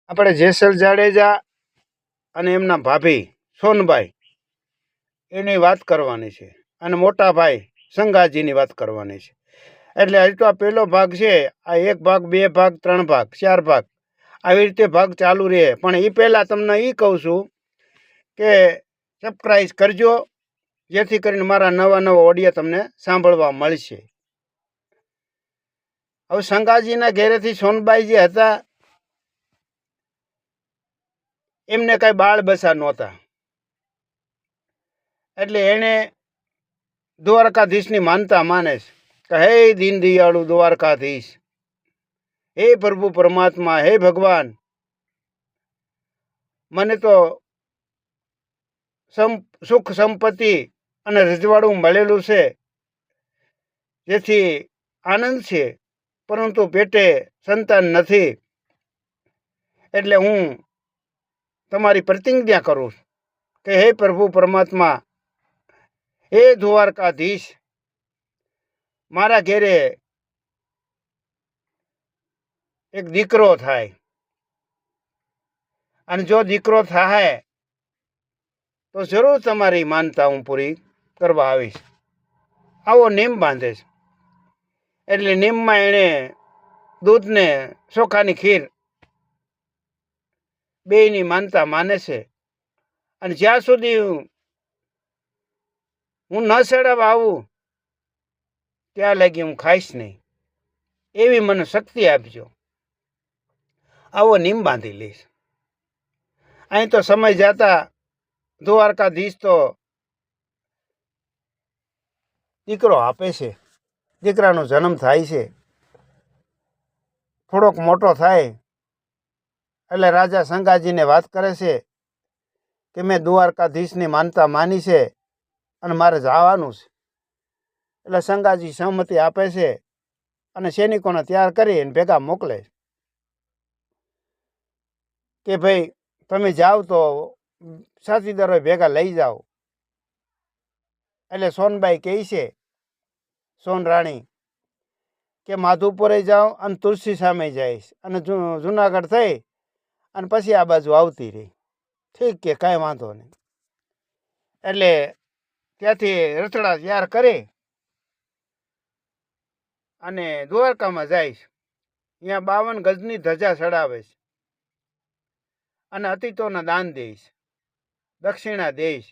આપણે જેસલ જાડેજા અને એમના ભાભી સોનબાઈ એની વાત કરવાની છે અને મોટા ભાઈ સંગાજીની વાત કરવાની છે. એટલે હજુ તો આ પહેલો ભાગ છે. આ 1 ભાગ 2 ભાગ 3 ભાગ 4 ભાગ આવી રીતે ભાગ ચાલુ રહે. પણ એ પહેલાં તમને એ કહું છું કે સબસ્ક્રાઈબ કરજો, જેથી કરીને મારા નવા ઓડિયો તમને સાંભળવા મળશે. હવે સંગાજીના ઘેરેથી સોનબાઈ જે હતા એમને કાંઈ બાળ બસા નહોતા. એટલે એણે દ્વારકાધીશની માનતા માને છે કે હે દીન દયાળુ દ્વારકાધીશ, હે પ્રભુ પરમાત્મા, હે ભગવાન, મને તો સુખ સંપત્તિ અને રજવાડું મળેલું છે, જેથી આનંદ છે, પરંતુ પેટે સંતાન નથી. એટલે હું તમારી પ્રતિજ્ઞા કરું કે હે પ્રભુ પરમાત્મા, હે દ્વારકાધીશ, મારા ઘેરે એક દીકરો થાય, અને જો દીકરો થાય તો જરૂર તમારી માનતા હું પૂરી કરવા આવીશ. આવો નિયમ બાંધે છે. એટલે નિયમમાં એણે દૂધને ચોખાની ખીર બેયની માનતા માને છે. અને જ્યાં સુધી હું ન ચડાવવા આવું ત્યાં લગી હું ખાઈશ નહીં, એવી મને શક્તિ આપજો. આવો નિયમ બાંધી લઈશ. અહીં તો સમય જતા દ્વારકાધીશ તો દીકરો આપે છે, દીકરાનો જન્મ થાય છે. થોડોક મોટો થાય એટલે રાજા સંગાજીને વાત કરે છે કે મેં દ્વારકાધીશની માનતા માની છે અને મારે જવાનું છે. એટલે સંગાજી સહમતિ આપે છે અને સૈનિકોને તૈયાર કરીને ભેગા મોકલે કે ભાઈ તમે જાઓ તો સાથીદારો ભેગા લઈ જાઓ. એટલે સોનબાઈ કહે છે, સોન રાણી, કે માધુપુરે જાઓ અને તુલસી સામે જઈશ અને જુનાગઢ થઈ અને પછી આ બાજુ આવતી રહી. ઠીક કે કાંઈ વાંધો નહીં. એટલે ત્યાંથી રથડા તૈયાર કરી અને દ્વારકામાં જઈશ. અહીંયા 52 ગજની ધજા ચડાવે છે અને અતિથોને દાન દઈશ, દક્ષિણા દઈશ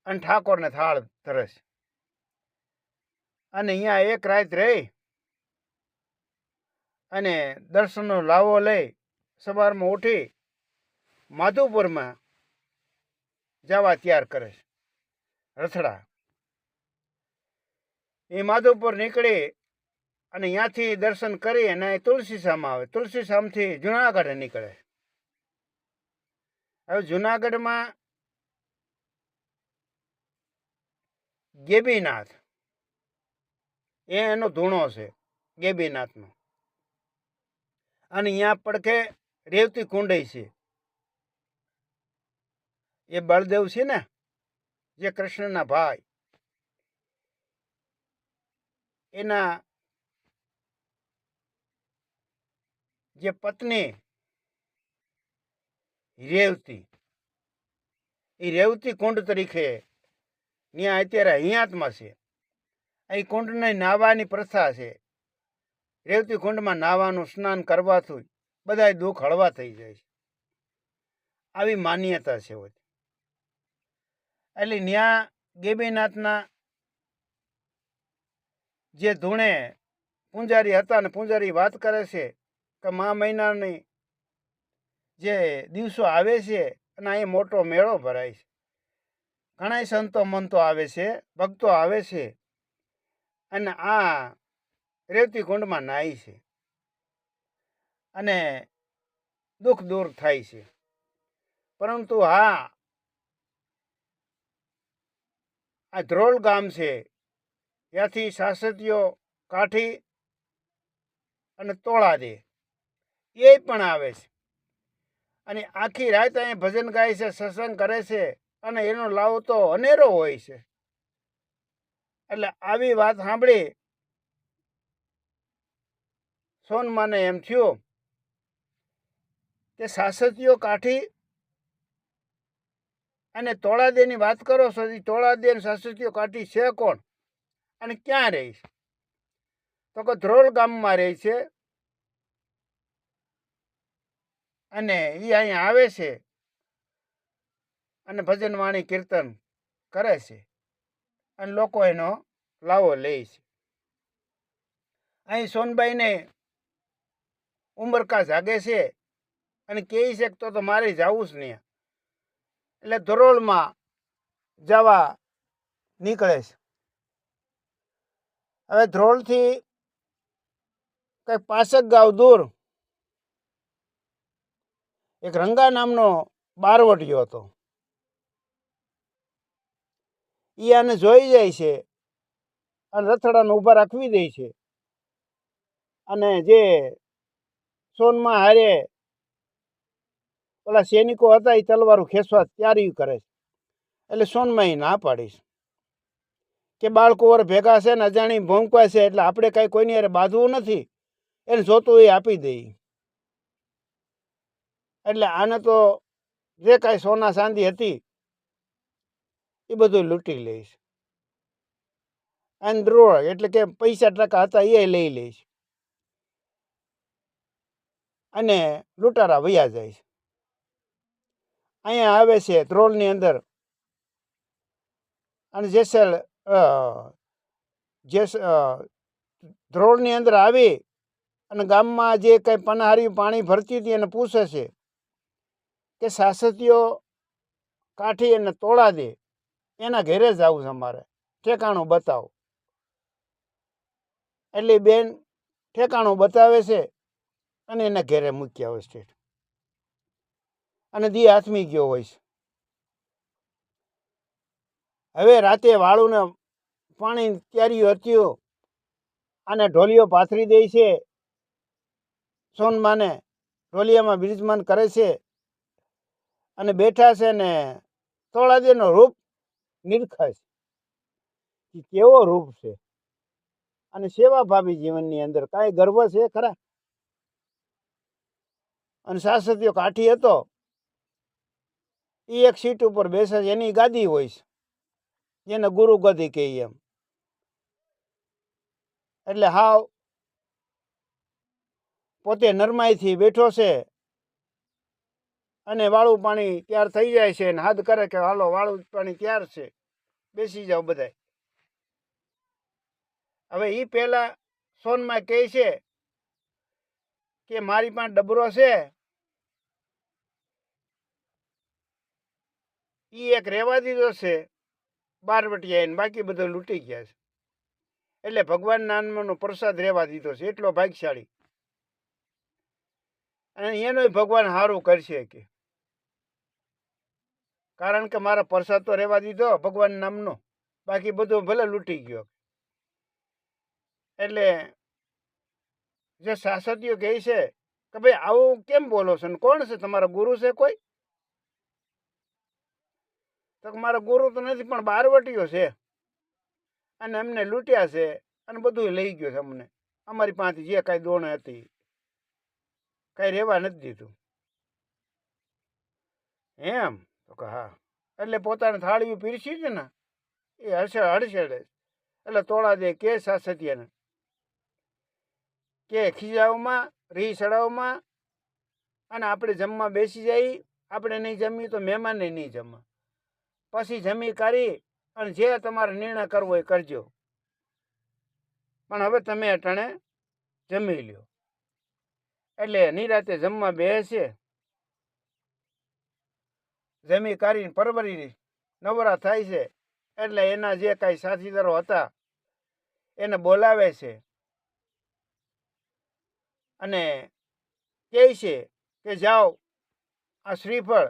અને ઠાકોરને થાળ ધરસ. અને અહીંયા એક રાત રહી અને દર્શનનો લાવો લઈ સવારમાં ઉઠી માધુપુરમાં જવા તૈયાર કરે છે રથડા. એ માધુપુર નીકળી અને ત્યાંથી દર્શન કરી અને તુલસીશામાં આવે. તુલસીશામથી જુનાગઢ નીકળે. હવે જુનાગઢમાં ગેબીનાથ એનો ધૂણો છે, ગેબીનાથનો. અને અહીંયા પડખે રેવતી કુંડઈ છે. એ બળદેવ છે ને, જે કૃષ્ણના ભાઈ, એના જે પત્ની રેવતી, એ રેવતી કુંડ તરીકે ત્યાં અત્યારે હૈયાતમાં છે. અહીં કુંડને નાહવાની પ્રથા છે. રેવતી કુંડમાં નાહવાનું, સ્નાન કરવાથી બધા દુઃખ હળવા થઈ જાય છે, આવી માન્યતા છે. એટલે ત્યાં ગેબીનાથના જે ધૂણે પૂંજારી હતા ને પૂંજારી વાત કરે છે કે મા મહિનાની જે દિવસો આવે છે અને અહીં મોટો મેળો ભરાય છે. ઘણા સંતો મંતો આવે છે, ભક્તો આવે છે અને આ રેવતી કુંડમાં નાહી છે અને દુઃખ દૂર થાય છે. પરંતુ આ ધ્રોલ ગામ છે, ત્યાંથી સાસતીઓ કાઠી અને તોળા દે એ પણ આવે છે અને આખી રાત અહીં ભજન ગાય છે, સત્સંગ કરે છે અને એનો લાવો તો અનેરો હોય છે. એટલે આવી વાત સાંભળી સોનમાને એમ થયું કે સાસતીઓ કાઠી અને તોળાદેની વાત કરો છો, તોળાદે અને સાસતીઓ કાઠી છે કોણ અને ક્યાં રહે છે? તો કે ધ્રોલ ગામમાં રહે છે અને એ અહીંયા આવે છે અને ભજન વાણી કીર્તન કરે છે અને લોકો એનો લાવો લે છે. અહીં સોનબાઈને ઉમરકા જાગે છે અને કહે છે કે તો મારે જવું જ નહીં. એટલે ધરોલમાં જવા નીકળે છે. હવે ધ્રોલથી કંઈક 5 ગાંવ દૂર એક રંગા નામનો બારવટીયો હતો. એ આને જોઈ જાય છે અને રથડાને ઊભા રાખવી દે છે અને જે સોનમાં હારે ઓલા સૈનિકો હતા એ તલવારો ખેંચવા તૈયારી કરે છે. એટલે સોનમાં ના પાડીશ કે બાળકુંવર ભેગા છે ને અજાણી ભોંકવા છે એટલે આપણે કાંઈ કોઈની હારે બાંધવું નથી, એને જોતું એ આપી દઈ. એટલે આને તો જે કાંઈ સોના ચાંદી હતી એ બધું લૂંટી લઈશ. અને દ્રોહ એટલે કે પૈસા ટકા હતા એ લઈ લઈશ અને લૂંટારા વયા જાય છે. અહીંયા આવે છે ધ્રોલની અંદર અને ધ્રોલની અંદર આવી અને ગામમાં જે કંઈ પનહારી પાણી ભરતી હતી એને પૂછે છે કે સાસતીઓ કાઠી અને તોળા દે એના ઘરે જ આવું છે, અમારે ઠેકાણું બતાવો. એટલે બેન ઠેકાણું બતાવે છે અને એના ઘરે મૂક્યા હોય છે અને દી હાથમી ગયો હોય છે. હવે રાતે વાળુને પાણી ત્યારી હતી અને ઢોલિયો પાથરી દે છે. સોનમાને ઢોલિયામાં બિરાજમાન કરે છે અને બેઠા છે ને તોળાદેનો રૂપ નિરખાય છે. કેવો રૂપ છે અને સેવા ભાવી જીવનની અંદર કાંઈ ગર્વ છે ખરા? અને સાસતીઓ કાઠી હતો એ એક સીટ ઉપર બેસે છે, એની ગાદી હોય છે, એને ગુરુ ગદી કહે એમ. એટલે હાવ પોતે નરમાઈથી બેઠો છે અને વાળું પાણી તૈયાર થઈ જાય છે અને હાથ કરે કે હાલો વાળું પાણી તૈયાર છે, બેસી જાઓ બધાય. હવે એ પહેલા સોનમાં કહે છે કે મારી પાસે ડબરો છે એ એક રહેવા દીધો છે બારવટિયાને, બાકી બધો લૂંટી ગયા છે. એટલે ભગવાન નામનો પ્રસાદ રહેવા દીધો છે, એટલો ભાગ્યશાળી. અને એનો ભગવાન સારું કરશે કે કારણ કે મારા પ્રસાદ તો રહેવા દીધો ભગવાન નામનો, બાકી બધું ભલે લૂંટી ગયો. એટલે જે સાસતીઓ કહે છે કે ભાઈ આવું કેમ બોલો છો, કોણ છે તમારા ગુરુ છે કોઈ? તો મારા ગુરુ તો નથી પણ બારવટીયો છે અને અમને લૂંટ્યા છે અને બધું લઈ ગયો છે અમને, અમારી પાસે જે કાંઈ દોણ હતી કાંઈ રહેવા નથી દીધું એમ. તો કે હા. એટલે પોતાની થાળીઓ પીરસી છે ને એ હડસેડે. એટલે તોળા દે કે સાસતિયાને કે ખીજાવમાં રીહ ચડાવમાં અને આપણે જમવા બેસી જઈ, આપણે નહીં જમીએ તો મહેમાનને નહીં જમવા, પછી જમી કરી અને જે તમારે નિર્ણય કરવો એ કરજો, પણ હવે તમે અટાણે જમી લ્યો. એટલે નિરાતે જમવા બેસે, જમી કરીને પરવરી નવરા થાય છે. એટલે એના જે કાંઈ સાથીદારો હતા એને બોલાવે છે અને કહે છે કે જાઓ આ શ્રીફળ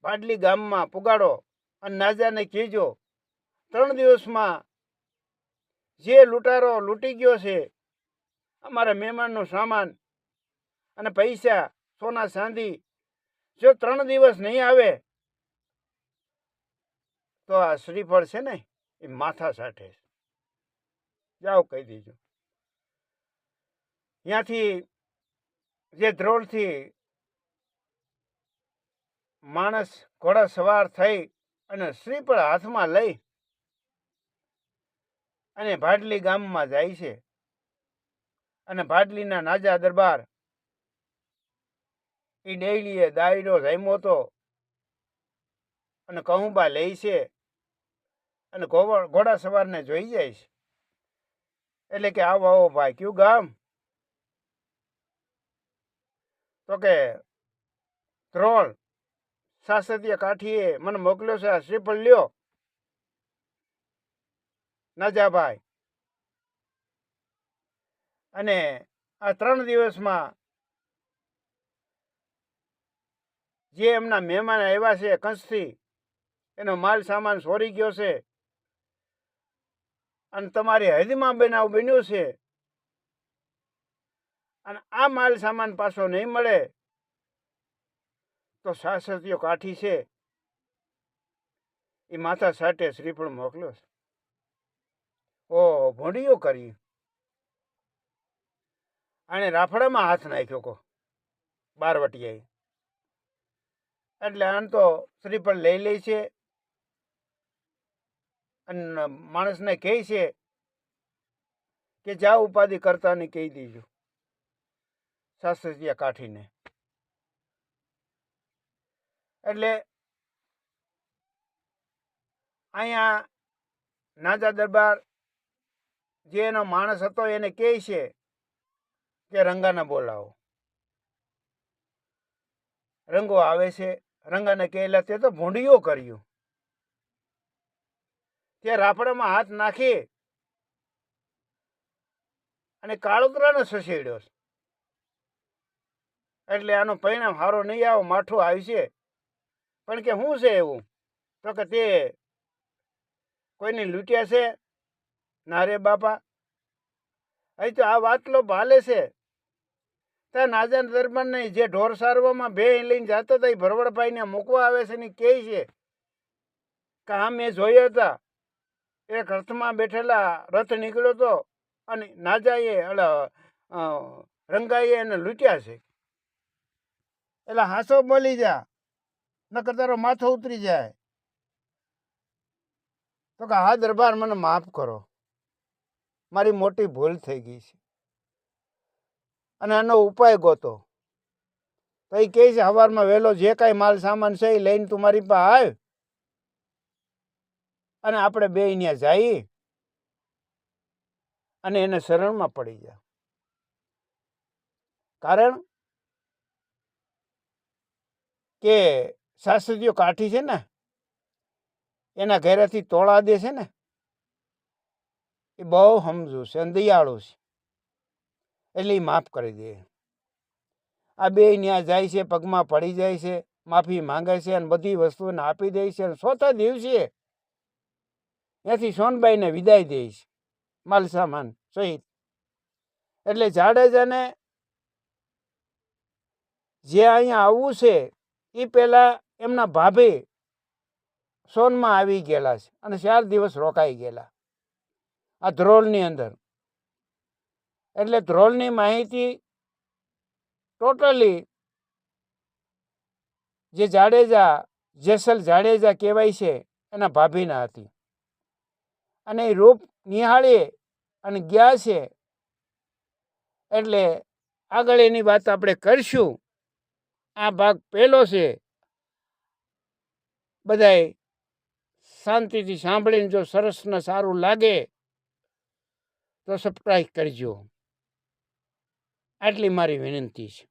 પાડલી ગામમાં પુગાડો અને નાજાને કહેજો 3 દિવસમાં જે લૂંટારો લૂંટી ગયો છે અમારા મહેમાનનો સામાન અને પૈસા સોના ચાંદી, જો 3 દિવસ નહીં આવે તો આ શ્રીફળ છે ને એ માથા સાઠે. જાઓ કહી દેજો. ત્યાંથી જે ધ્રોલથી માણસ ઘોડા સવાર થઈ અને શ્રીફળ હાથમાં લઈ અને ભાડલી ગામમાં જાય છે. અને ભાડલીના નાજા દરબાર એ ડેલીએ દાયરો જમ્યો હતો અને કહુંબા લે છે અને ઘોડા સવારને જોઈ જાય છે. એટલે કે આવો આવો ભાઈ, કયું ગામ? તો કે ધ્રોળ સાસદીય કાઠીએ મને મોકલ્યો છે, આ શ્રીફળ લ્યો નાજાભાઈ. અને આ 3 દિવસમાં જે એમના મહેમાન આવ્યા છે કંસથી, એનો માલ સામાન ચોરી ગયો છે અને તમારી હદમાં બનાવ બન્યો છે. અને આ માલ સામાન પાછો નહીં મળે તો સાસદીયો કાઠી છે એ માથા સાટે શ્રીફળ મોકલ્યો છે. ઓ ભોંડીઓ કરી, આણે રાફડામાં હાથ નાખ્યો કો બારવટિયાએ. એટલે આમ તો શ્રીફળ લઈ લે છે અને માણસને કહે છે કે જા ઉપાધિ કરતાને કહી દીજો સાસદીયા કાઠીને. એટલે અહીંયા નાજા દરબાર જે એનો માણસ હતો એને કહે છે કે રંગાને બોલાવો. રંગો આવે છે. રંગાને કહેલા તે તો ભૂંડીઓ કર્યું, તે રાફડામાં હાથ નાખી અને કાળોતરાને સસેડ્યો. એટલે આનું પરિણામ સારો નહીં આવો, માઠું આવશે. પણ કે શું છે એવું? તો કે તે કોઈને લૂંટ્યા છે? ના રે બાપા, અહીં તો આ વાતલો ભાલે છે. ત્યાં નાજા દરબારને જે ઢોર સારવામાં બે લઈને જતા હતા એ ભરવડભાઈને મૂકવા આવે છે ને કહે છે કે હા મેં જોયા હતા, એક રથમાં બેઠેલા રથ નીકળ્યો હતો અને નાજાએ રંગાએ એને લૂંટ્યા છે. એટલે હાસો બોલી જા, નકર તારો માથો ઉતરી જાય. તો કે હા દરબાર, મને માફ કરો, મારી મોટી ભૂલ થઈ ગઈ છે અને આનો ઉપાય ગોતો. તો એ કહે છે સવારમાં વહેલો જે કાંઈ માલ સામાન છે એ લઈને તું મારી પાસે આવ અને આપણે બે ત્યાં જઈ અને એને શરણમાં પડી જા. કારણ કે સાસદીયો કાઠી છે ને, એના ઘરેથી તોળા દે છે ને, એ બહુ સમજુ છે અને દયાળુ છે. એટલે એ માફ કરી દે. આ બે ત્યાં જાય છે, પગમાં પડી જાય છે, માફી માંગે છે અને બધી વસ્તુને આપી દે છે. અને ચોથા દિવસે ત્યાંથી સોનબાઈને વિદાય દે છે માલ સામાન સહિત. એટલે જાડેજાને જે અહીંયા આવવું છે એ પહેલાં એમના ભાભી સોનમાં આવી ગયેલા છે અને 4 દિવસ રોકાઈ ગયેલા આ ધ્રોલની અંદર. એટલે ધ્રોલની માહિતી ટોટલી જે જાડેજા, જેસલ જાડેજા કહેવાય છે, એના ભાભીના હતી. અને એ રૂપ નિહાળી અને ગયા છે. એટલે આગળ એની વાત આપણે કરીશું. આ ભાગ પહેલો છે. બધાય શાંતિથી સાંભળીને જો સરસ ને સારું લાગે તો સબસ્ક્રાઈબ કરજો. આટલી મારી વિનંતી છે.